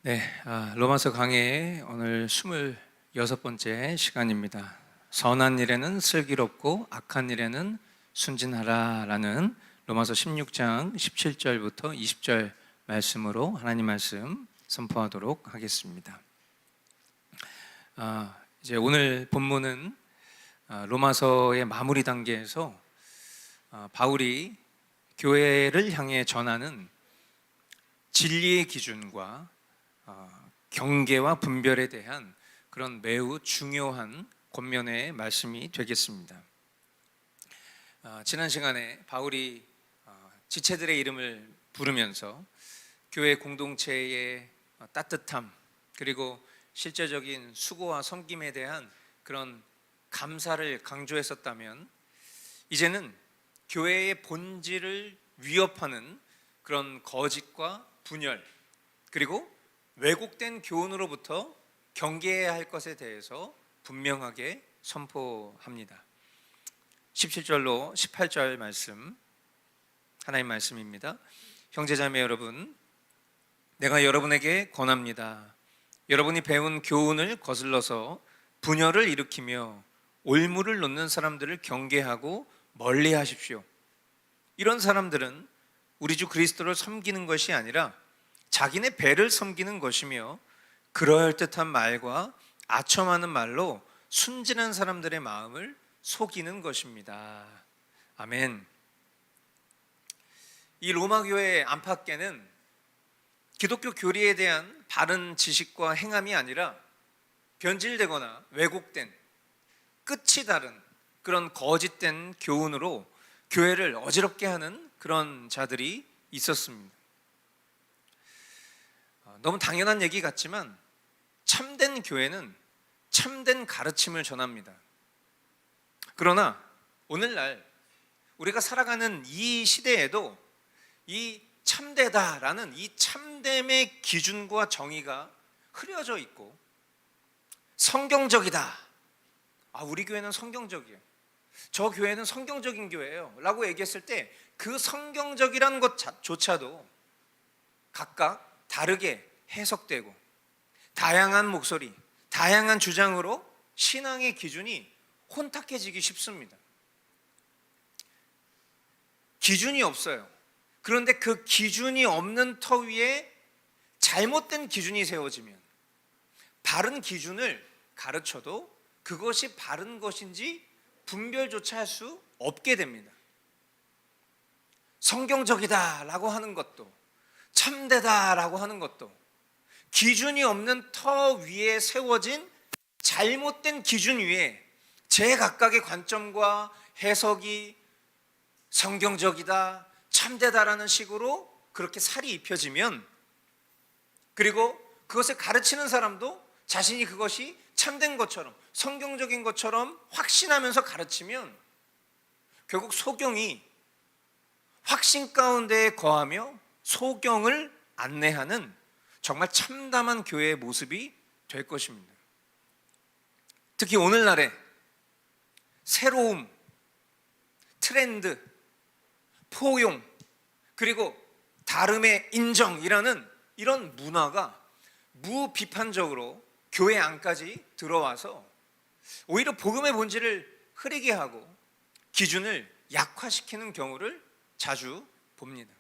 네, 로마서 강의 오늘 26번째 시간입니다. 선한 일에는 슬기롭고 악한 일에는 순진하라라는 로마서 16장 17절부터 20절 말씀으로 하나님 말씀 선포하도록 하겠습니다. 이제 오늘 본문은 로마서의 마무리 단계에서 바울이 교회를 향해 전하는 진리의 기준과 경계와 분별에 대한 그런 매우 중요한 권면의 말씀이 되겠습니다. 지난 시간에 바울이 지체들의 이름을 부르면서 교회 공동체의 따뜻함 그리고 실제적인 수고와 섬김에 대한 그런 감사를 강조했었다면, 이제는 교회의 본질을 위협하는 그런 거짓과 분열 그리고 왜곡된 교훈으로부터 경계해야 할 것에 대해서 분명하게 선포합니다. 17절로 18절 말씀, 하나님 말씀입니다. 형제자매 여러분, 내가 여러분에게 권합니다. 여러분이 배운 교훈을 거슬러서 분열을 일으키며 올무를 놓는 사람들을 경계하고 멀리 하십시오. 이런 사람들은 우리 주 그리스도를 섬기는 것이 아니라 자기네 배를 섬기는 것이며, 그럴듯한 말과 아첨하는 말로 순진한 사람들의 마음을 속이는 것입니다. 아멘. 이 로마 교회의 안팎에는 기독교 교리에 대한 바른 지식과 행함이 아니라 변질되거나 왜곡된, 끝이 다른 그런 거짓된 교훈으로 교회를 어지럽게 하는 그런 자들이 있었습니다. 너무 당연한 얘기 같지만 참된 교회는 참된 가르침을 전합니다. 그러나 오늘날 우리가 살아가는 이 시대에도 이 참되다라는 이 참됨의 기준과 정의가 흐려져 있고, 성경적이다, 우리 교회는 성경적이에요, 저 교회는 성경적인 교회예요 라고 얘기했을 때 그 성경적이라는 것조차도 각각 다르게 해석되고 다양한 목소리, 다양한 주장으로 신앙의 기준이 혼탁해지기 쉽습니다. 기준이 없어요. 그런데 그 기준이 없는 터 위에 잘못된 기준이 세워지면 바른 기준을 가르쳐도 그것이 바른 것인지 분별조차 할 수 없게 됩니다. 성경적이다라고 하는 것도 참되다라고 하는 것도 기준이 없는 터 위에 세워진 잘못된 기준 위에 제각각의 관점과 해석이 성경적이다, 참되다라는 식으로 그렇게 살이 입혀지면, 그리고 그것을 가르치는 사람도 자신이 그것이 참된 것처럼 성경적인 것처럼 확신하면서 가르치면 결국 소경이 확신 가운데에 거하며 소경을 안내하는 정말 참담한 교회의 모습이 될 것입니다. 특히 오늘날의 새로움, 트렌드, 포용, 그리고 다름의 인정이라는 이런 문화가 무비판적으로 교회 안까지 들어와서 오히려 복음의 본질을 흐리게 하고 기준을 약화시키는 경우를 자주 봅니다.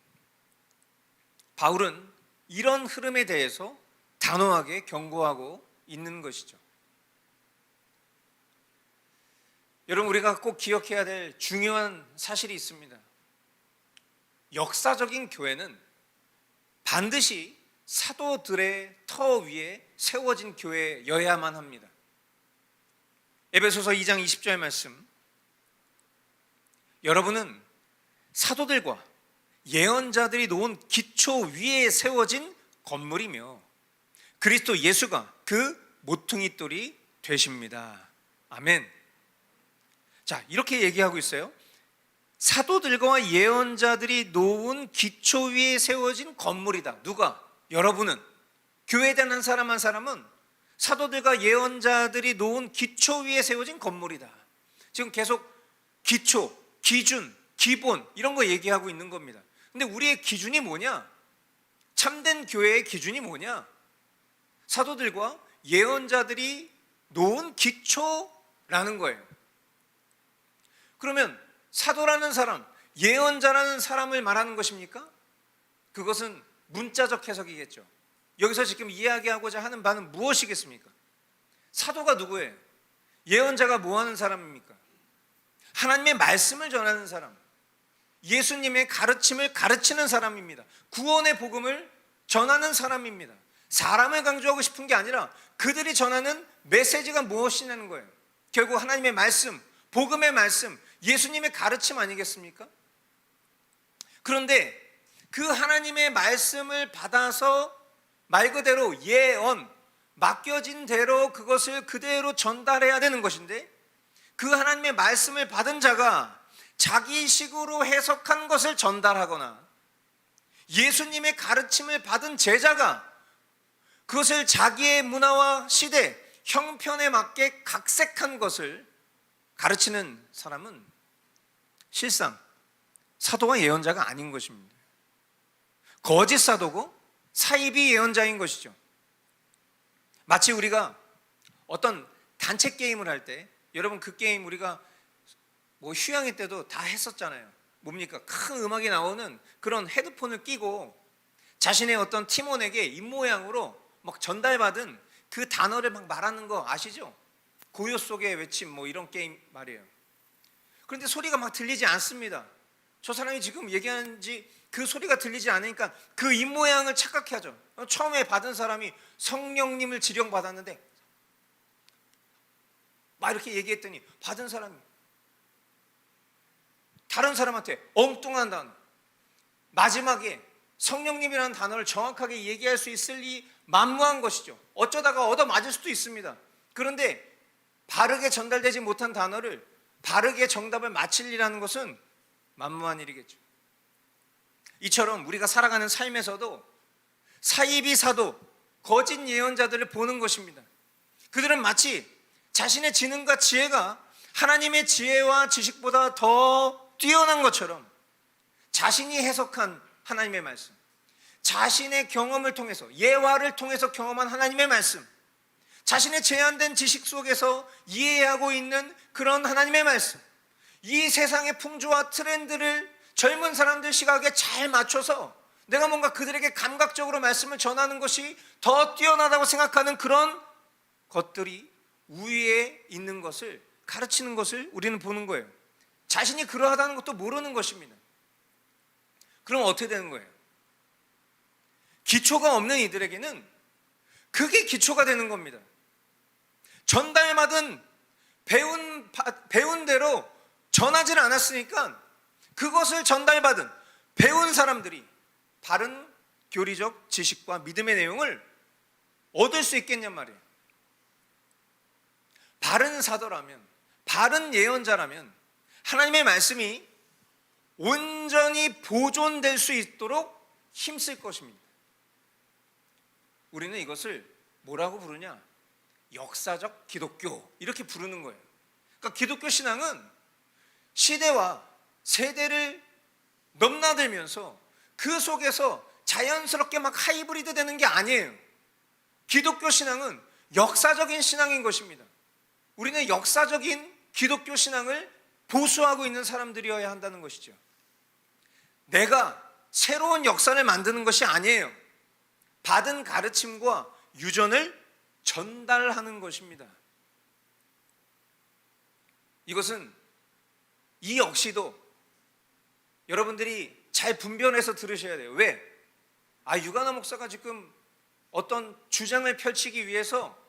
바울은 이런 흐름에 대해서 단호하게 경고하고 있는 것이죠. 여러분, 우리가 꼭 기억해야 될 중요한 사실이 있습니다. 역사적인 교회는 반드시 사도들의 터 위에 세워진 교회여야만 합니다. 에베소서 2장 20절 말씀, 여러분은 사도들과 예언자들이 놓은 기초 위에 세워진 건물이며 그리스도 예수가 그 모퉁이 돌이 되십니다. 아멘. 자, 이렇게 얘기하고 있어요. 사도들과 예언자들이 놓은 기초 위에 세워진 건물이다. 누가? 여러분은. 교회에 대한 한 사람 한 사람은 사도들과 예언자들이 놓은 기초 위에 세워진 건물이다. 지금 계속 기초, 기준, 기본 이런 거 얘기하고 있는 겁니다. 근데 우리의 기준이 뭐냐? 참된 교회의 기준이 뭐냐? 사도들과 예언자들이 놓은 기초라는 거예요. 그러면 사도라는 사람, 예언자라는 사람을 말하는 것입니까? 그것은 문자적 해석이겠죠. 여기서 지금 이야기하고자 하는 바는 무엇이겠습니까? 사도가 누구예요? 예언자가 뭐 하는 사람입니까? 하나님의 말씀을 전하는 사람, 예수님의 가르침을 가르치는 사람입니다. 구원의 복음을 전하는 사람입니다. 사람을 강조하고 싶은 게 아니라 그들이 전하는 메시지가 무엇이냐는 거예요. 결국 하나님의 말씀, 복음의 말씀, 예수님의 가르침 아니겠습니까? 그런데 그 하나님의 말씀을 받아서 말 그대로 예언, 맡겨진 대로 그것을 그대로 전달해야 되는 것인데, 그 하나님의 말씀을 받은 자가 자기식으로 해석한 것을 전달하거나 예수님의 가르침을 받은 제자가 그것을 자기의 문화와 시대, 형편에 맞게 각색한 것을 가르치는 사람은 실상 사도와 예언자가 아닌 것입니다. 거짓 사도고 사이비 예언자인 것이죠. 마치 우리가 어떤 단체 게임을 할 때, 여러분 그 게임 우리가 뭐 휴양회 때도 다 했었잖아요. 뭡니까? 큰 음악이 나오는 그런 헤드폰을 끼고 자신의 어떤 팀원에게 입모양으로 막 전달받은 그 단어를 막 말하는 거 아시죠? 고요 속의 외침 뭐 이런 게임 말이에요. 그런데 소리가 막 들리지 않습니다. 저 사람이 지금 얘기하는지 그 소리가 들리지 않으니까 그 입모양을 착각하죠. 처음에 받은 사람이 성령님을 지령받았는데 막 이렇게 얘기했더니 받은 사람이 다른 사람한테 엉뚱한 단어, 마지막에 성령님이라는 단어를 정확하게 얘기할 수 있을리 만무한 것이죠. 어쩌다가 얻어맞을 수도 있습니다. 그런데 바르게 전달되지 못한 단어를 바르게 정답을 맞힐이라는 것은 만무한 일이겠죠. 이처럼 우리가 살아가는 삶에서도 사이비 사도, 거짓 예언자들을 보는 것입니다. 그들은 마치 자신의 지능과 지혜가 하나님의 지혜와 지식보다 더 뛰어난 것처럼 자신이 해석한 하나님의 말씀, 자신의 경험을 통해서, 예화를 통해서 경험한 하나님의 말씀, 자신의 제한된 지식 속에서 이해하고 있는 그런 하나님의 말씀, 이 세상의 풍조와 트렌드를 젊은 사람들 시각에 잘 맞춰서 내가 뭔가 그들에게 감각적으로 말씀을 전하는 것이 더 뛰어나다고 생각하는 그런 것들이 우위에 있는 것을 가르치는 것을 우리는 보는 거예요. 자신이 그러하다는 것도 모르는 것입니다. 그럼 어떻게 되는 거예요? 기초가 없는 이들에게는 그게 기초가 되는 겁니다. 전달받은 배운 대로 전하지를 않았으니까 그것을 전달받은 배운 사람들이 바른 교리적 지식과 믿음의 내용을 얻을 수 있겠냔 말이에요. 바른 사도라면, 바른 예언자라면 하나님의 말씀이 온전히 보존될 수 있도록 힘쓸 것입니다. 우리는 이것을 뭐라고 부르냐? 역사적 기독교, 이렇게 부르는 거예요. 그러니까 기독교 신앙은 시대와 세대를 넘나들면서 그 속에서 자연스럽게 막 하이브리드 되는 게 아니에요. 기독교 신앙은 역사적인 신앙인 것입니다. 우리는 역사적인 기독교 신앙을 보수하고 있는 사람들이어야 한다는 것이죠. 내가 새로운 역사를 만드는 것이 아니에요. 받은 가르침과 유전을 전달하는 것입니다. 이것은 이 역시도 여러분들이 잘 분별해서 들으셔야 돼요. 왜? 유가나 목사가 지금 어떤 주장을 펼치기 위해서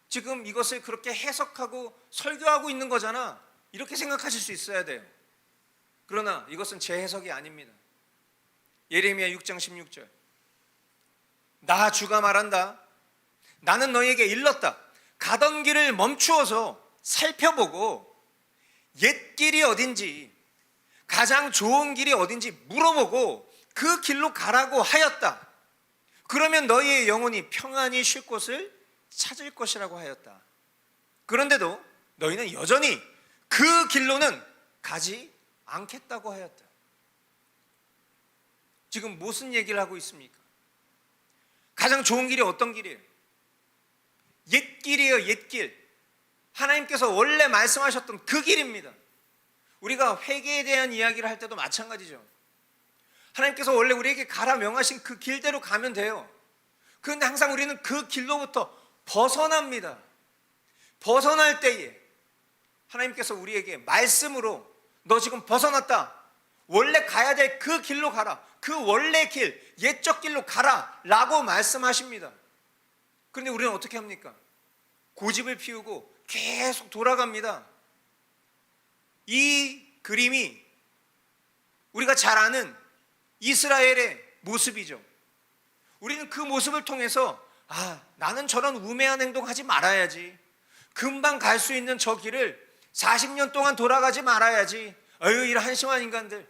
지금 이것을 그렇게 해석하고 설교하고 있는 거잖아, 이렇게 생각하실 수 있어야 돼요. 그러나 이것은 제 해석이 아닙니다. 예레미야 6장 16절, 나 주가 말한다. 나는 너희에게 일렀다. 가던 길을 멈추어서 살펴보고 옛 길이 어딘지, 가장 좋은 길이 어딘지 물어보고 그 길로 가라고 하였다. 그러면 너희의 영혼이 평안히 쉴 곳을 찾을 것이라고 하였다. 그런데도 너희는 여전히 그 길로는 가지 않겠다고 하였다. 지금 무슨 얘기를 하고 있습니까? 가장 좋은 길이 어떤 길이에요? 옛길이에요, 옛길. 하나님께서 원래 말씀하셨던 그 길입니다. 우리가 회개에 대한 이야기를 할 때도 마찬가지죠. 하나님께서 원래 우리에게 가라 명하신 그 길대로 가면 돼요. 그런데 항상 우리는 그 길로부터 벗어납니다. 벗어날 때에 하나님께서 우리에게 말씀으로 너 지금 벗어났다. 원래 가야 될 그 길로 가라. 그 원래 길, 옛적 길로 가라 라고 말씀하십니다. 그런데 우리는 어떻게 합니까? 고집을 피우고 계속 돌아갑니다. 이 그림이 우리가 잘 아는 이스라엘의 모습이죠. 우리는 그 모습을 통해서 나는 저런 우매한 행동하지 말아야지. 금방 갈 수 있는 저 길을 40년 동안 돌아가지 말아야지. 이런 한심한 인간들.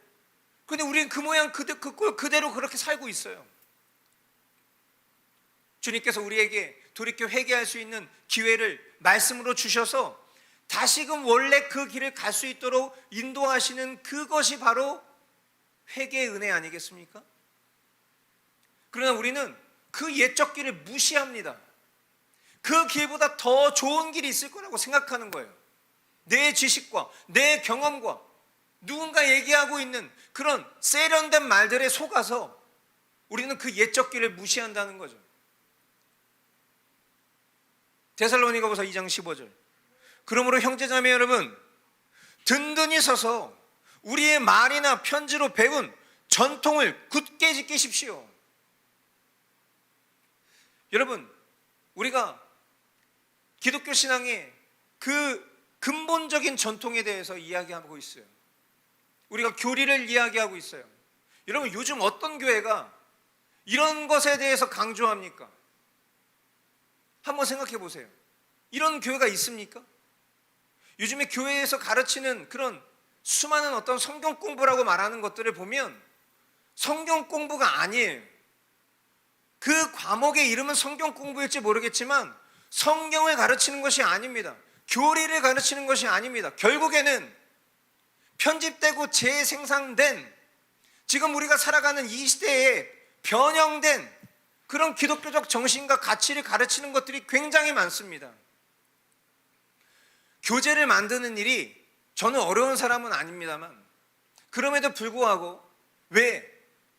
그런데 우리는 그 모양 그 꼴 그대로 그렇게 살고 있어요. 주님께서 우리에게 돌이켜 회개할 수 있는 기회를 말씀으로 주셔서 다시금 원래 그 길을 갈 수 있도록 인도하시는 그것이 바로 회개의 은혜 아니겠습니까? 그러나 우리는 그 옛적 길을 무시합니다. 그 길보다 더 좋은 길이 있을 거라고 생각하는 거예요. 내 지식과 내 경험과 누군가 얘기하고 있는 그런 세련된 말들에 속아서 우리는 그 옛적 길을 무시한다는 거죠. 데살로니가보서 2장 15절. 그러므로 형제자매 여러분, 든든히 서서 우리의 말이나 편지로 배운 전통을 굳게 지키십시오. 여러분, 우리가 기독교 신앙의 그 근본적인 전통에 대해서 이야기하고 있어요. 우리가 교리를 이야기하고 있어요. 여러분, 요즘 어떤 교회가 이런 것에 대해서 강조합니까? 한번 생각해 보세요. 이런 교회가 있습니까? 요즘에 교회에서 가르치는 그런 수많은 어떤 성경 공부라고 말하는 것들을 보면 성경 공부가 아니에요. 그 과목의 이름은 성경 공부일지 모르겠지만 성경을 가르치는 것이 아닙니다. 교리를 가르치는 것이 아닙니다. 결국에는 편집되고 재생산된 지금 우리가 살아가는 이 시대에 변형된 그런 기독교적 정신과 가치를 가르치는 것들이 굉장히 많습니다. 교재를 만드는 일이 저는 어려운 사람은 아닙니다만 그럼에도 불구하고 왜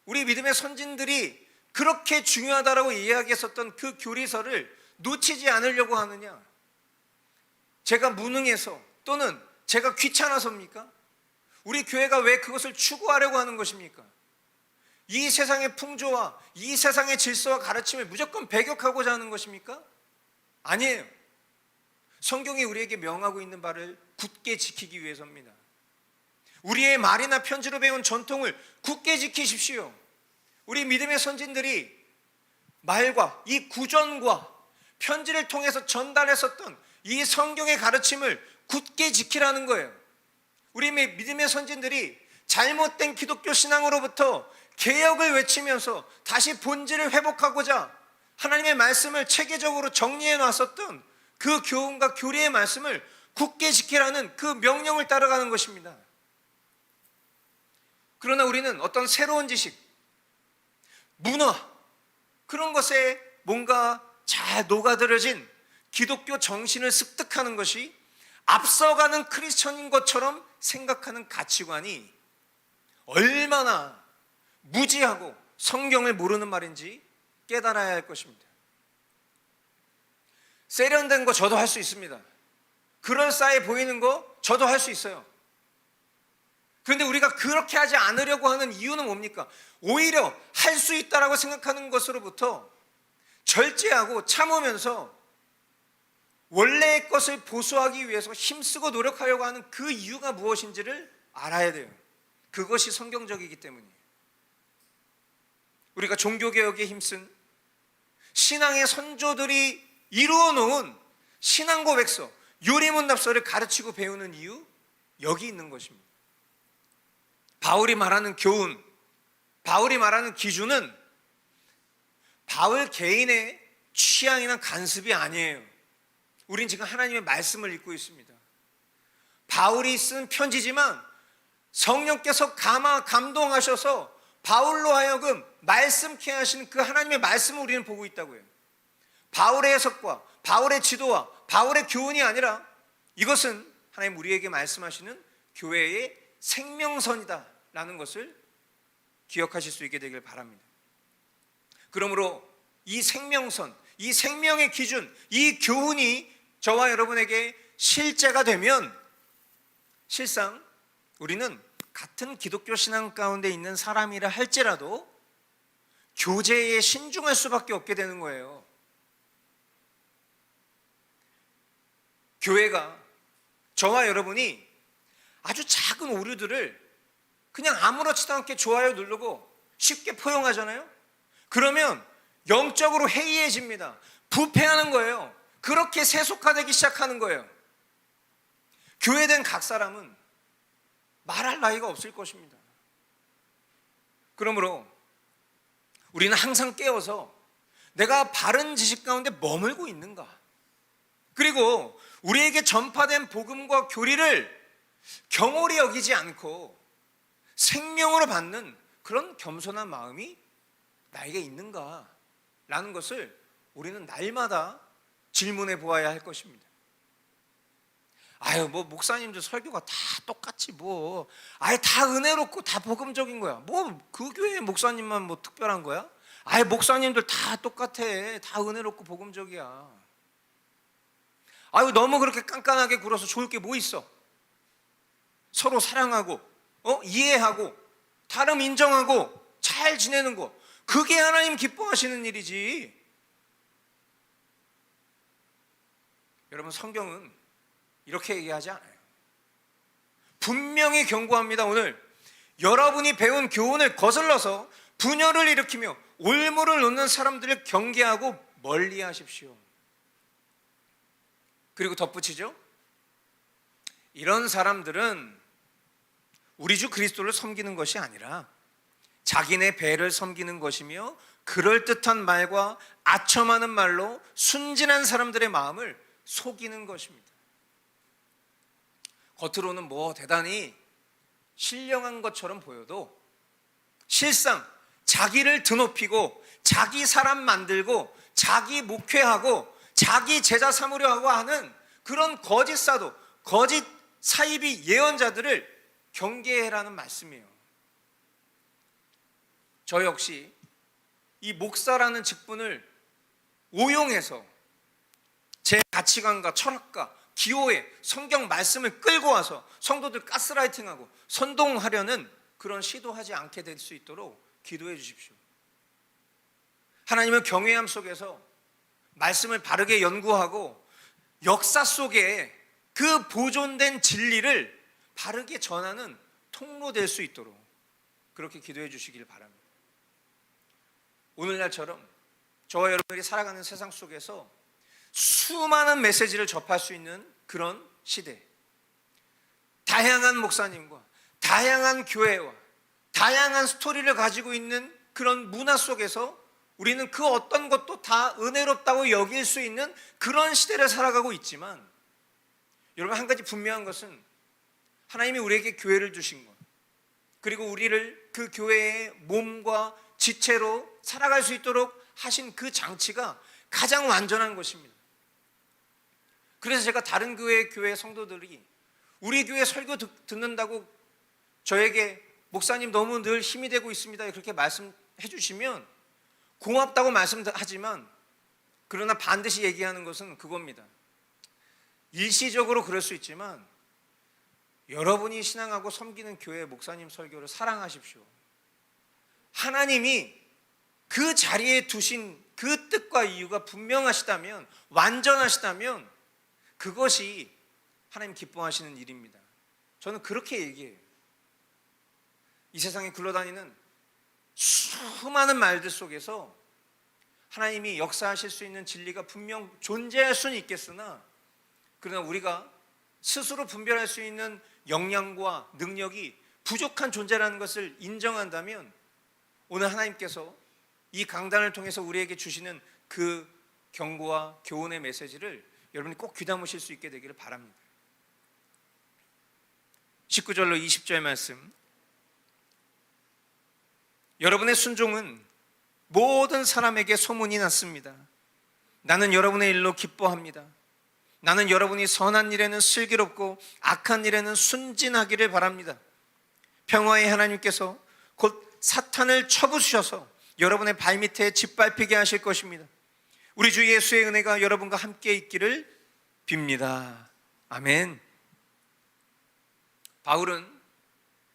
우리 믿음의 선진들이 그렇게 중요하다라고 이야기했었던 그 교리서를 놓치지 않으려고 하느냐? 제가 무능해서 또는 제가 귀찮아서입니까? 우리 교회가 왜 그것을 추구하려고 하는 것입니까? 이 세상의 풍조와 이 세상의 질서와 가르침을 무조건 배격하고자 하는 것입니까? 아니에요. 성경이 우리에게 명하고 있는 바를 굳게 지키기 위해서입니다. 우리의 말이나 편지로 배운 전통을 굳게 지키십시오. 우리 믿음의 선진들이 말과 이 구전과 편지를 통해서 전달했었던 이 성경의 가르침을 굳게 지키라는 거예요. 우리 믿음의 선진들이 잘못된 기독교 신앙으로부터 개혁을 외치면서 다시 본질을 회복하고자 하나님의 말씀을 체계적으로 정리해 놨었던 그 교훈과 교리의 말씀을 굳게 지키라는 그 명령을 따라가는 것입니다. 그러나 우리는 어떤 새로운 지식, 문화, 그런 것에 뭔가 잘 녹아들어진 기독교 정신을 습득하는 것이 앞서가는 크리스천인 것처럼 생각하는 가치관이 얼마나 무지하고 성경을 모르는 말인지 깨달아야 할 것입니다. 세련된 거 저도 할 수 있습니다. 그럴싸해 보이는 거 저도 할 수 있어요. 그런데 우리가 그렇게 하지 않으려고 하는 이유는 뭡니까? 오히려 할 수 있다라고 생각하는 것으로부터 절제하고 참으면서 원래의 것을 보수하기 위해서 힘쓰고 노력하려고 하는 그 이유가 무엇인지를 알아야 돼요. 그것이 성경적이기 때문이에요. 우리가 종교개혁에 힘쓴 신앙의 선조들이 이루어 놓은 신앙고백서, 요리문답서를 가르치고 배우는 이유, 여기 있는 것입니다. 바울이 말하는 교훈, 바울이 말하는 기준은 바울 개인의 취향이나 간습이 아니에요. 우린 지금 하나님의 말씀을 읽고 있습니다. 바울이 쓴 편지지만 성령께서 감동하셔서 바울로 하여금 말씀케 하시는 그 하나님의 말씀을 우리는 보고 있다고요. 바울의 해석과 바울의 지도와 바울의 교훈이 아니라 이것은 하나님 우리에게 말씀하시는 교회의 생명선이다라는 것을 기억하실 수 있게 되길 바랍니다. 그러므로 이 생명선, 이 생명의 기준, 이 교훈이 저와 여러분에게 실제가 되면 실상 우리는 같은 기독교 신앙 가운데 있는 사람이라 할지라도 교제에 신중할 수밖에 없게 되는 거예요. 교회가 저와 여러분이 아주 작은 오류들을 그냥 아무렇지도 않게 좋아요 누르고 쉽게 포용하잖아요. 그러면 영적으로 해이해집니다. 부패하는 거예요. 그렇게 세속화되기 시작하는 거예요. 교회된 각 사람은 말할 나이가 없을 것입니다. 그러므로 우리는 항상 깨어서 내가 바른 지식 가운데 머물고 있는가, 그리고 우리에게 전파된 복음과 교리를 경홀히 여기지 않고 생명으로 받는 그런 겸손한 마음이 나에게 있는가 라는 것을 우리는 날마다 질문해 보아야 할 것입니다. 아유, 뭐 목사님들 설교가 다 똑같지 뭐. 아예 다 은혜롭고 다 복음적인 거야. 뭐 그 교회 목사님만 뭐 특별한 거야? 아예 목사님들 다 똑같아. 다 은혜롭고 복음적이야. 아유, 너무 그렇게 깐깐하게 굴어서 좋을 게 뭐 있어? 서로 사랑하고 이해하고 다름 인정하고 잘 지내는 거, 그게 하나님 기뻐하시는 일이지. 여러분, 성경은 이렇게 얘기하지 않아요. 분명히 경고합니다. 오늘 여러분이 배운 교훈을 거슬러서 분열을 일으키며 올무를 놓는 사람들을 경계하고 멀리하십시오. 그리고 덧붙이죠. 이런 사람들은 우리 주 그리스도를 섬기는 것이 아니라 자기네 배를 섬기는 것이며 그럴듯한 말과 아첨하는 말로 순진한 사람들의 마음을 속이는 것입니다. 겉으로는 뭐 대단히 신령한 것처럼 보여도 실상 자기를 드높이고 자기 사람 만들고 자기 목회하고 자기 제자 삼으려 하고 하는 그런 거짓 사도, 거짓 사이비 예언자들을 경계해라는 말씀이에요. 저 역시 이 목사라는 직분을 오용해서 제 가치관과 철학과 기호에 성경 말씀을 끌고 와서 성도들 가스라이팅하고 선동하려는 그런 시도하지 않게 될 수 있도록 기도해 주십시오. 하나님은 경외함 속에서 말씀을 바르게 연구하고 역사 속에 그 보존된 진리를 바르게 전하는 통로 될 수 있도록 그렇게 기도해 주시길 바랍니다. 오늘날처럼 저와 여러분들이 살아가는 세상 속에서 수많은 메시지를 접할 수 있는 그런 시대, 다양한 목사님과 다양한 교회와 다양한 스토리를 가지고 있는 그런 문화 속에서 우리는 그 어떤 것도 다 은혜롭다고 여길 수 있는 그런 시대를 살아가고 있지만, 여러분, 한 가지 분명한 것은 하나님이 우리에게 교회를 주신 것, 그리고 우리를 그 교회의 몸과 지체로 살아갈 수 있도록 하신 그 장치가 가장 완전한 것입니다. 그래서 제가 다른 교회 성도들이 우리 교회 설교 듣는다고 저에게 목사님 너무 늘 힘이 되고 있습니다 그렇게 말씀해 주시면 고맙다고 말씀하지만, 그러나 반드시 얘기하는 것은 그겁니다. 일시적으로 그럴 수 있지만 여러분이 신앙하고 섬기는 교회 목사님 설교를 사랑하십시오. 하나님이 그 자리에 두신 그 뜻과 이유가 분명하시다면, 완전하시다면 그것이 하나님 기뻐하시는 일입니다. 저는 그렇게 얘기해요. 이 세상에 굴러다니는 수많은 말들 속에서 하나님이 역사하실 수 있는 진리가 분명 존재할 수는 있겠으나, 그러나 우리가 스스로 분별할 수 있는 역량과 능력이 부족한 존재라는 것을 인정한다면, 오늘 하나님께서 이 강단을 통해서 우리에게 주시는 그 경고와 교훈의 메시지를 여러분이 꼭 귀담으실 수 있게 되기를 바랍니다. 19절로 20절 말씀, 여러분의 순종은 모든 사람에게 소문이 났습니다. 나는 여러분의 일로 기뻐합니다. 나는 여러분이 선한 일에는 슬기롭고 악한 일에는 순진하기를 바랍니다. 평화의 하나님께서 곧 사탄을 쳐부수셔서 여러분의 발밑에 짓밟히게 하실 것입니다. 우리 주 예수의 은혜가 여러분과 함께 있기를 빕니다. 아멘. 바울은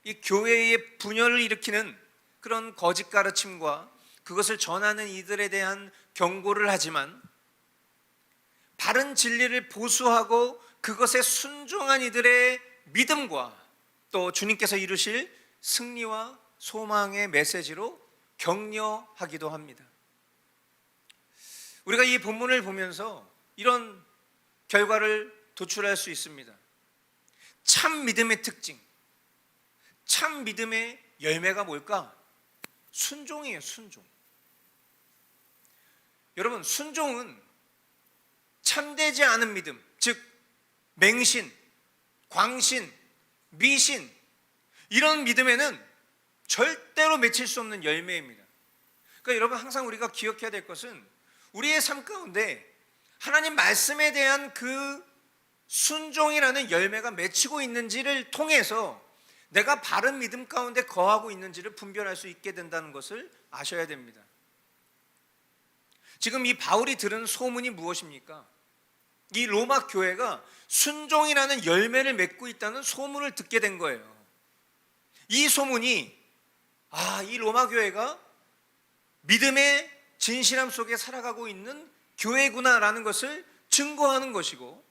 이 교회의 분열을 일으키는 그런 거짓 가르침과 그것을 전하는 이들에 대한 경고를 하지만, 바른 진리를 보수하고 그것에 순종한 이들의 믿음과 또 주님께서 이루실 승리와 소망의 메시지로 격려하기도 합니다. 우리가 이 본문을 보면서 이런 결과를 도출할 수 있습니다. 참 믿음의 특징, 참 믿음의 열매가 뭘까? 순종이에요. 순종. 여러분, 순종은 참되지 않은 믿음, 즉 맹신, 광신, 미신, 이런 믿음에는 절대로 맺힐 수 없는 열매입니다. 그러니까 여러분, 항상 우리가 기억해야 될 것은 우리의 삶 가운데 하나님 말씀에 대한 그 순종이라는 열매가 맺히고 있는지를 통해서 내가 바른 믿음 가운데 거하고 있는지를 분별할 수 있게 된다는 것을 아셔야 됩니다. 지금 이 바울이 들은 소문이 무엇입니까? 이 로마 교회가 순종이라는 열매를 맺고 있다는 소문을 듣게 된 거예요. 이 소문이 이 로마 교회가 믿음의 진실함 속에 살아가고 있는 교회구나라는 것을 증거하는 것이고,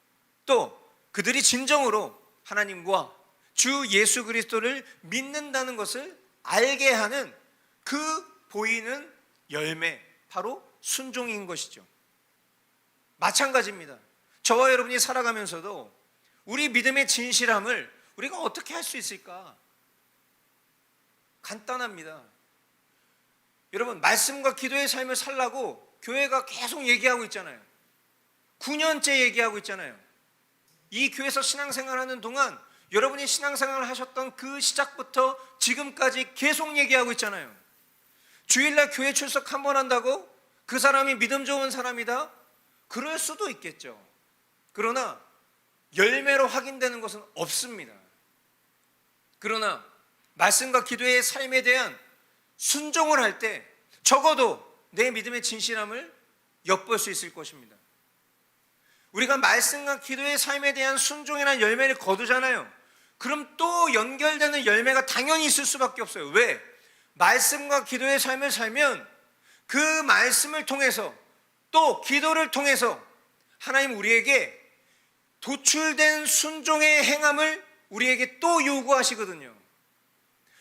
또 그들이 진정으로 하나님과 주 예수 그리스도를 믿는다는 것을 알게 하는 그 보이는 열매, 바로 순종인 것이죠. 마찬가지입니다. 저와 여러분이 살아가면서도 우리 믿음의 진실함을 우리가 어떻게 할 수 있을까? 간단합니다. 여러분, 말씀과 기도의 삶을 살라고 교회가 계속 얘기하고 있잖아요. 9년째 얘기하고 있잖아요. 이 교회에서 신앙생활하는 동안 여러분이 신앙생활을 하셨던 그 시작부터 지금까지 계속 얘기하고 있잖아요. 주일날 교회 출석 한 번 한다고 그 사람이 믿음 좋은 사람이다? 그럴 수도 있겠죠. 그러나 열매로 확인되는 것은 없습니다. 그러나 말씀과 기도의 삶에 대한 순종을 할 때 적어도 내 믿음의 진실함을 엿볼 수 있을 것입니다. 우리가 말씀과 기도의 삶에 대한 순종이라는 열매를 거두잖아요. 그럼 또 연결되는 열매가 당연히 있을 수밖에 없어요. 왜? 말씀과 기도의 삶을 살면 그 말씀을 통해서 또 기도를 통해서 하나님 우리에게 도출된 순종의 행함을 우리에게 또 요구하시거든요.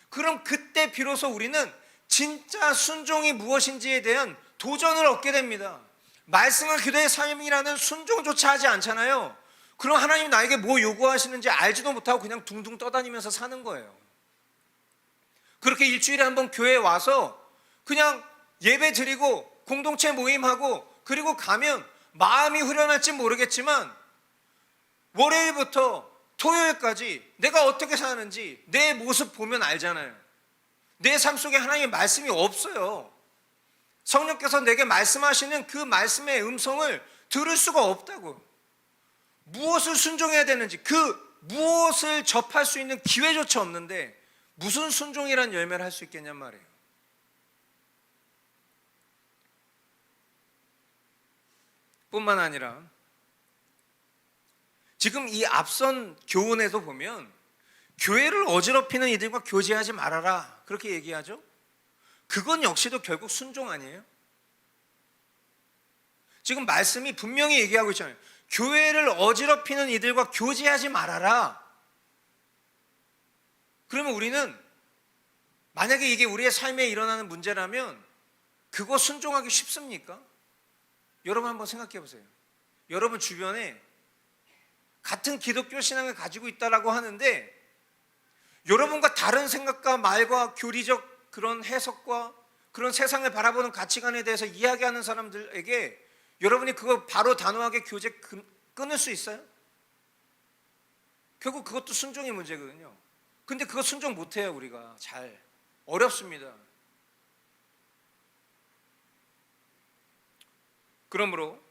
그럼 그때 비로소 우리는 진짜 순종이 무엇인지에 대한 도전을 얻게 됩니다. 말씀과 기도의 삶이라는 순종조차 하지 않잖아요. 그럼 하나님 나에게 뭐 요구하시는지 알지도 못하고 그냥 둥둥 떠다니면서 사는 거예요. 그렇게 일주일에 한 번 교회에 와서 그냥 예배 드리고 공동체 모임하고 그리고 가면 마음이 후련할지 모르겠지만 월요일부터 토요일까지 내가 어떻게 사는지 내 모습 보면 알잖아요. 내 삶 속에 하나님의 말씀이 없어요. 성령께서 내게 말씀하시는 그 말씀의 음성을 들을 수가 없다고. 무엇을 순종해야 되는지, 그 무엇을 접할 수 있는 기회조차 없는데 무슨 순종이란 열매를 할 수 있겠냔 말이에요. 뿐만 아니라 지금 이 앞선 교훈에도 보면 교회를 어지럽히는 이들과 교제하지 말아라 그렇게 얘기하죠. 그건 역시도 결국 순종 아니에요? 지금 말씀이 분명히 얘기하고 있잖아요. 교회를 어지럽히는 이들과 교제하지 말아라. 그러면 우리는 만약에 이게 우리의 삶에 일어나는 문제라면 그거 순종하기 쉽습니까? 여러분 한번 생각해 보세요. 여러분 주변에 같은 기독교 신앙을 가지고 있다라고 하는데 여러분과 다른 생각과 말과 교리적 그런 해석과 그런 세상을 바라보는 가치관에 대해서 이야기하는 사람들에게 여러분이 그거 바로 단호하게 교제 끊을 수 있어요? 결국 그것도 순종의 문제거든요. 근데 그거 순종 못해요. 우리가 잘 어렵습니다. 그러므로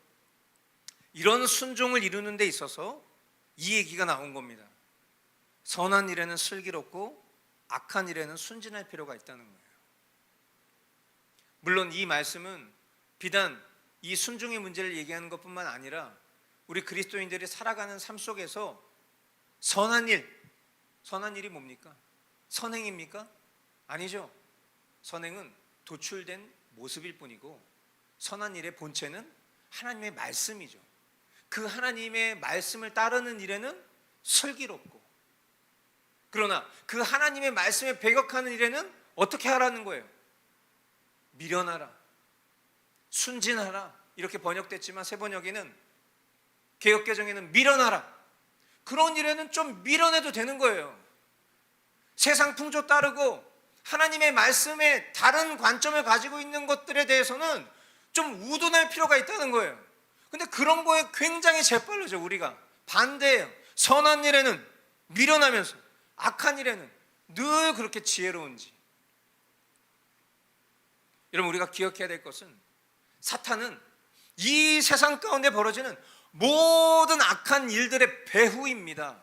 이런 순종을 이루는 데 있어서 이 얘기가 나온 겁니다. 선한 일에는 슬기롭고 악한 일에는 순진할 필요가 있다는 거예요. 물론 이 말씀은 비단 이 순종의 문제를 얘기하는 것뿐만 아니라 우리 그리스도인들이 살아가는 삶 속에서 선한 일이 뭡니까? 선행입니까? 아니죠. 선행은 도출된 모습일 뿐이고 선한 일의 본체는 하나님의 말씀이죠. 그 하나님의 말씀을 따르는 일에는 슬기롭고, 그러나 그 하나님의 말씀에 배격하는 일에는 어떻게 하라는 거예요? 미련하라, 순진하라 이렇게 번역됐지만 새 번역에는, 개역개정에는 미련하라, 그런 일에는 좀 미련해도 되는 거예요. 세상 풍조 따르고 하나님의 말씀에 다른 관점을 가지고 있는 것들에 대해서는 좀 우둔할 필요가 있다는 거예요. 근데 그런 거에 굉장히 재빨르죠. 우리가 반대예요. 선한 일에는 미련하면서 악한 일에는 늘 그렇게 지혜로운지. 여러분, 우리가 기억해야 될 것은 사탄은 이 세상 가운데 벌어지는 모든 악한 일들의 배후입니다.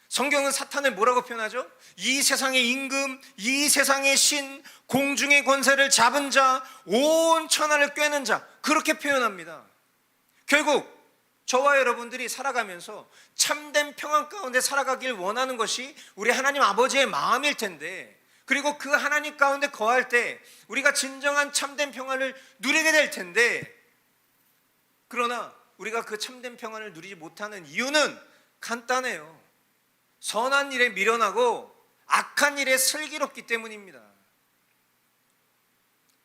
성경은 사탄을 뭐라고 표현하죠? 이 세상의 임금, 이 세상의 신, 공중의 권세를 잡은 자, 온 천하를 꿰는 자, 그렇게 표현합니다. 결국 저와 여러분들이 살아가면서 참된 평안 가운데 살아가길 원하는 것이 우리 하나님 아버지의 마음일 텐데, 그리고 그 하나님 가운데 거할 때 우리가 진정한 참된 평안을 누리게 될 텐데, 그러나 우리가 그 참된 평안을 누리지 못하는 이유는 간단해요. 선한 일에 미련하고 악한 일에 슬기롭기 때문입니다.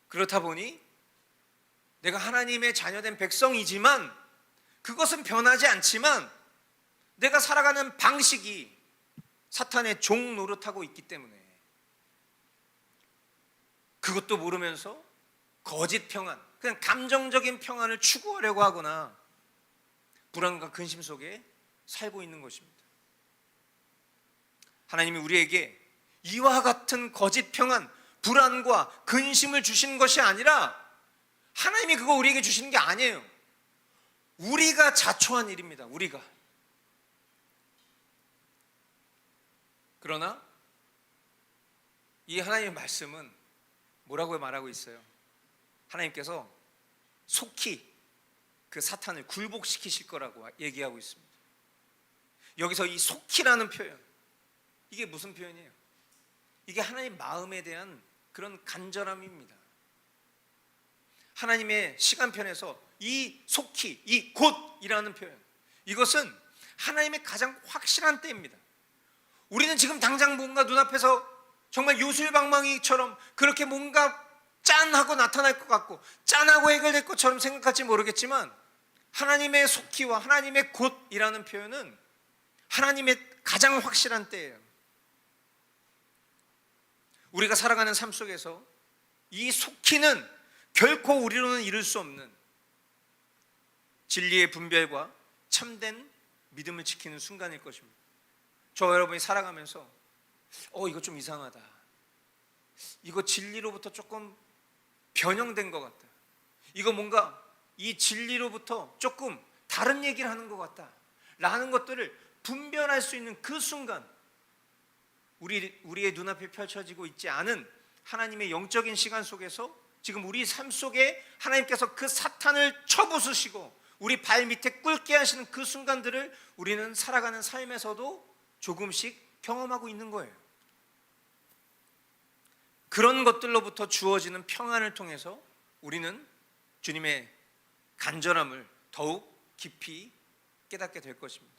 그렇다 보니 내가 하나님의 자녀된 백성이지만, 그것은 변하지 않지만 내가 살아가는 방식이 사탄의 종 노릇하고 있기 때문에, 그것도 모르면서 거짓 평안, 그냥 감정적인 평안을 추구하려고 하거나 불안과 근심 속에 살고 있는 것입니다. 하나님이 우리에게 이와 같은 거짓 평안, 불안과 근심을 주시는 것이 아니라, 하나님이 그거 우리에게 주시는 게 아니에요. 우리가 자초한 일입니다. 우리가. 그러나 이 하나님의 말씀은 뭐라고 말하고 있어요? 하나님께서 속히 그 사탄을 굴복시키실 거라고 얘기하고 있습니다. 여기서 이 속히라는 표현, 이게 무슨 표현이에요? 이게 하나님 마음에 대한 그런 간절함입니다. 하나님의 시간편에서 이 속히, 이 곧이라는 표현, 이것은 하나님의 가장 확실한 때입니다. 우리는 지금 당장 뭔가 눈앞에서 정말 요술방망이처럼 그렇게 뭔가 짠하고 나타날 것 같고 짠하고 해결될 것처럼 생각할지 모르겠지만, 하나님의 속히와 하나님의 곧이라는 표현은 하나님의 가장 확실한 때예요. 우리가 살아가는 삶 속에서 이 속히는 결코 우리로는 이룰 수 없는 진리의 분별과 참된 믿음을 지키는 순간일 것입니다. 저와 여러분이 살아가면서 이거 좀 이상하다, 이거 진리로부터 조금 변형된 것 같다, 이거 뭔가 이 진리로부터 조금 다른 얘기를 하는 것 같다 라는 것들을 분별할 수 있는 그 순간, 우리의 눈앞에 펼쳐지고 있지 않은 하나님의 영적인 시간 속에서 지금 우리 삶 속에 하나님께서 그 사탄을 쳐부수시고 우리 발 밑에 꿇게 하시는 그 순간들을 우리는 살아가는 삶에서도 조금씩 경험하고 있는 거예요. 그런 것들로부터 주어지는 평안을 통해서 우리는 주님의 간절함을 더욱 깊이 깨닫게 될 것입니다.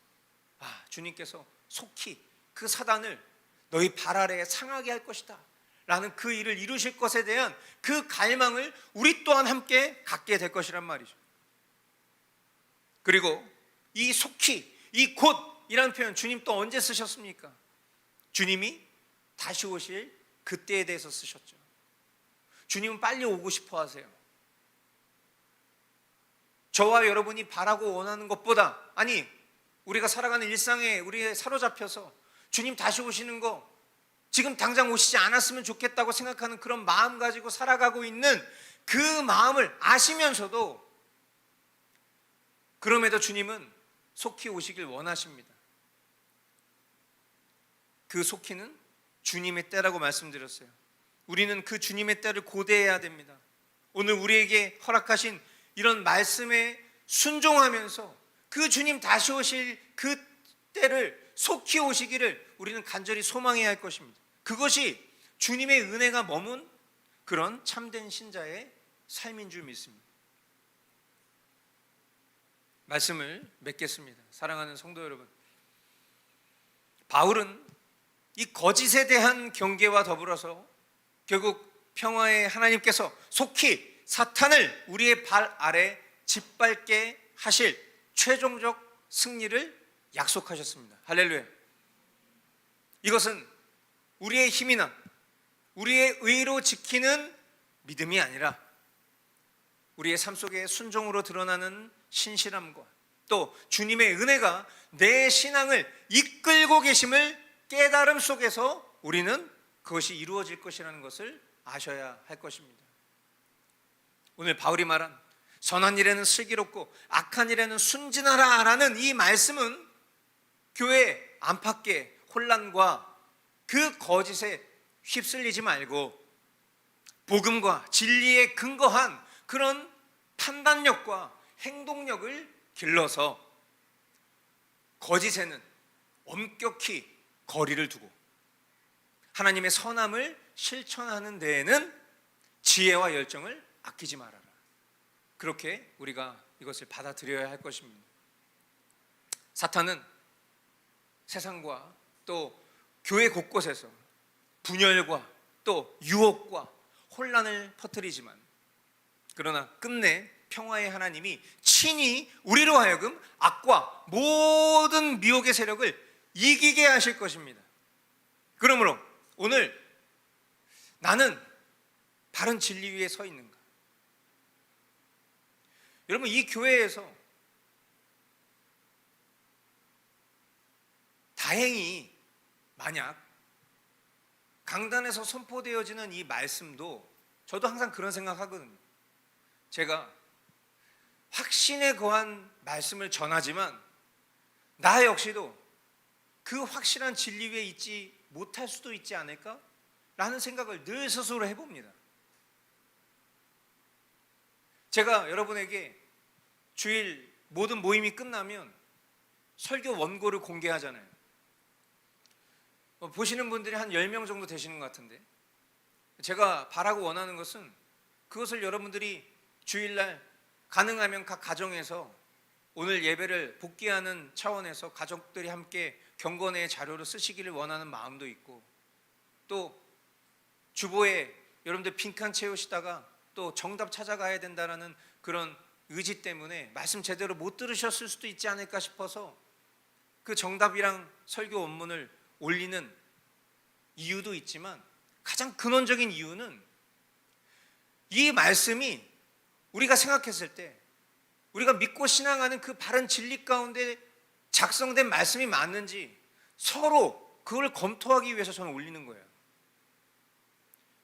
주님께서 속히 그 사단을 너희 발 아래에 상하게 할 것이다 라는 그 일을 이루실 것에 대한 그 갈망을 우리 또한 함께 갖게 될 것이란 말이죠. 그리고 이 속히, 이 곧이라는 표현, 주님 또 언제 쓰셨습니까? 주님이 다시 오실 그때에 대해서 쓰셨죠. 주님은 빨리 오고 싶어 하세요. 저와 여러분이 바라고 원하는 것보다, 아니 우리가 살아가는 일상에 우리에 사로잡혀서 주님 다시 오시는 거 지금 당장 오시지 않았으면 좋겠다고 생각하는 그런 마음 가지고 살아가고 있는 그 마음을 아시면서도 그럼에도 주님은 속히 오시길 원하십니다. 그 속히는 주님의 때라고 말씀드렸어요. 우리는 그 주님의 때를 고대해야 됩니다. 오늘 우리에게 허락하신 이런 말씀에 순종하면서 그 주님 다시 오실 그 때를 속히 오시기를 우리는 간절히 소망해야 할 것입니다. 그것이 주님의 은혜가 머문 그런 참된 신자의 삶인 줄 믿습니다. 말씀을 맺겠습니다. 사랑하는 성도 여러분, 바울은 이 거짓에 대한 경계와 더불어서 결국 평화의 하나님께서 속히 사탄을 우리의 발 아래 짓밟게 하실 최종적 승리를 약속하셨습니다. 할렐루야. 이것은 우리의 힘이나 우리의 의로 지키는 믿음이 아니라 우리의 삶 속에 순종으로 드러나는 신실함과 또 주님의 은혜가 내 신앙을 이끌고 계심을 깨달음 속에서 우리는 그것이 이루어질 것이라는 것을 아셔야 할 것입니다. 오늘 바울이 말한 선한 일에는 슬기롭고 악한 일에는 순진하라라는 이 말씀은 교회 안팎의 혼란과 그 거짓에 휩쓸리지 말고 복음과 진리에 근거한 그런 판단력과 행동력을 길러서 거짓에는 엄격히 거리를 두고 하나님의 선함을 실천하는 데에는 지혜와 열정을 아끼지 말아라. 그렇게 우리가 이것을 받아들여야 할 것입니다. 사탄은 세상과 또 교회 곳곳에서 분열과 또 유혹과 혼란을 퍼뜨리지만 그러나 끝내 평화의 하나님이 친히 우리로 하여금 악과 모든 미혹의 세력을 이기게 하실 것입니다. 그러므로 오늘 나는 바른 진리 위에 서 있는가? 여러분, 이 교회에서 다행히 만약 강단에서 선포되어지는 이 말씀도 저도 항상 그런 생각하거든요. 제가 확신에 거한 말씀을 전하지만 나 역시도 그 확실한 진리 위에 있지 못할 수도 있지 않을까? 라는 생각을 늘 스스로 해봅니다. 제가 여러분에게 주일 모든 모임이 끝나면 설교 원고를 공개하잖아요. 보시는 분들이 한 10명 정도 되시는 것 같은데 제가 바라고 원하는 것은 그것을 여러분들이 주일날 가능하면 각 가정에서 오늘 예배를 복귀하는 차원에서 가족들이 함께 경건의 자료로 쓰시기를 원하는 마음도 있고 또 주보에 여러분들 빈칸 채우시다가 또 정답 찾아가야 된다라는 그런 의지 때문에 말씀 제대로 못 들으셨을 수도 있지 않을까 싶어서 그 정답이랑 설교 원문을 올리는 이유도 있지만 가장 근원적인 이유는 이 말씀이 우리가 생각했을 때 우리가 믿고 신앙하는 그 바른 진리 가운데 작성된 말씀이 맞는지 서로 그걸 검토하기 위해서 저는 올리는 거예요.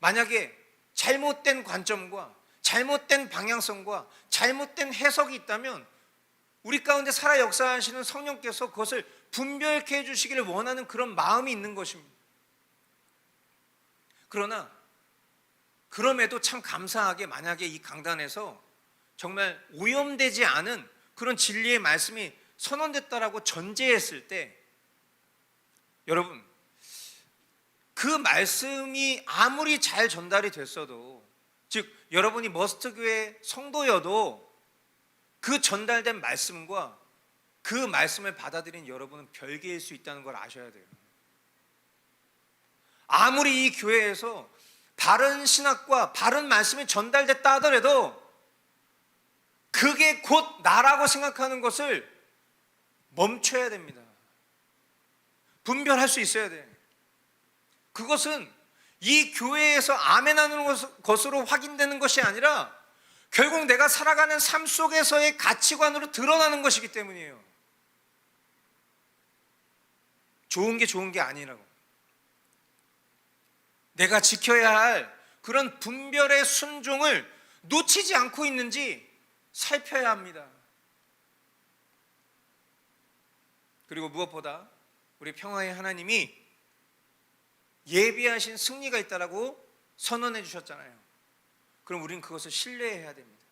만약에 잘못된 관점과 잘못된 방향성과 잘못된 해석이 있다면 우리 가운데 살아 역사하시는 성령께서 그것을 분별케 해주시기를 원하는 그런 마음이 있는 것입니다. 그러나 그럼에도 참 감사하게 만약에 이 강단에서 정말 오염되지 않은 그런 진리의 말씀이 선언됐다라고 전제했을 때 여러분 그 말씀이 아무리 잘 전달이 됐어도 즉 여러분이 머스트교회 성도여도 그 전달된 말씀과 그 말씀을 받아들인 여러분은 별개일 수 있다는 걸 아셔야 돼요. 아무리 이 교회에서 바른 신학과 바른 말씀이 전달됐다 하더라도 그게 곧 나라고 생각하는 것을 멈춰야 됩니다. 분별할 수 있어야 돼. 그것은 이 교회에서 아멘하는 것으로 확인되는 것이 아니라 결국 내가 살아가는 삶 속에서의 가치관으로 드러나는 것이기 때문이에요. 좋은 게 아니라고. 내가 지켜야 할 그런 분별의 순종을 놓치지 않고 있는지 살펴야 합니다. 그리고 무엇보다 우리 평화의 하나님이 예비하신 승리가 있다라고 선언해 주셨잖아요. 그럼 우리는 그것을 신뢰해야 됩니다.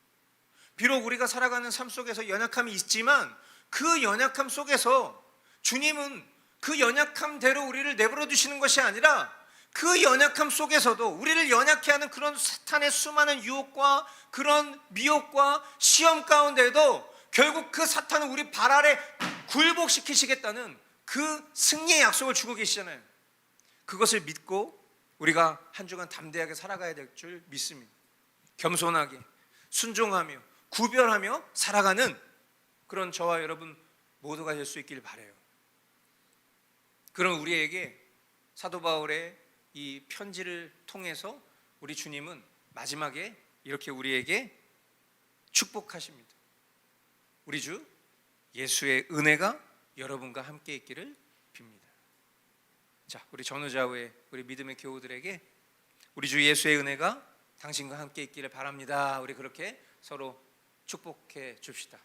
비록 우리가 살아가는 삶 속에서 연약함이 있지만 그 연약함 속에서 주님은 그 연약함대로 우리를 내버려 두시는 것이 아니라 그 연약함 속에서도 우리를 연약해 하는 그런 사탄의 수많은 유혹과 그런 미혹과 시험 가운데도 결국 그 사탄은 우리 발 아래 굴복시키시겠다는 그 승리의 약속을 주고 계시잖아요. 그것을 믿고 우리가 한 주간 담대하게 살아가야 될 줄 믿습니다. 겸손하게 순종하며 구별하며 살아가는 그런 저와 여러분 모두가 될 수 있길 바라요. 그런 우리에게 사도 바울의 이 편지를 통해서 우리 주님은 마지막에 이렇게 우리에게 축복하십니다. 우리 주 예수의 은혜가 여러분과 함께 있기를 빕니다. 자, 우리 전우좌우의 우리 믿음의 교우들에게 우리 주 예수의 은혜가 당신과 함께 있기를 바랍니다. 우리 그렇게 서로 축복해 줍시다.